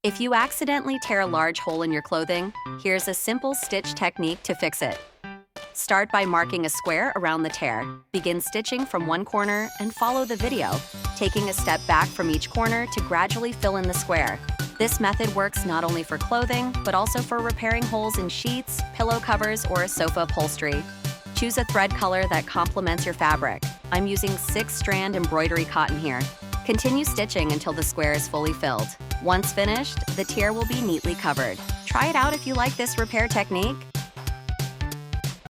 If you accidentally tear a large hole in your clothing, here's a simple stitch technique to fix it. Start by marking a square around the tear. Begin stitching from one corner and follow the video, taking a step back from each corner to gradually fill in the square. This method works not only for clothing, but also for repairing holes in sheets, pillow covers, or sofa upholstery. Choose a thread color that complements your fabric. I'm using 6-strand embroidery cotton here. Continue stitching until the square is fully filled. Once finished, the tear will be neatly covered. Try it out if you like this repair technique.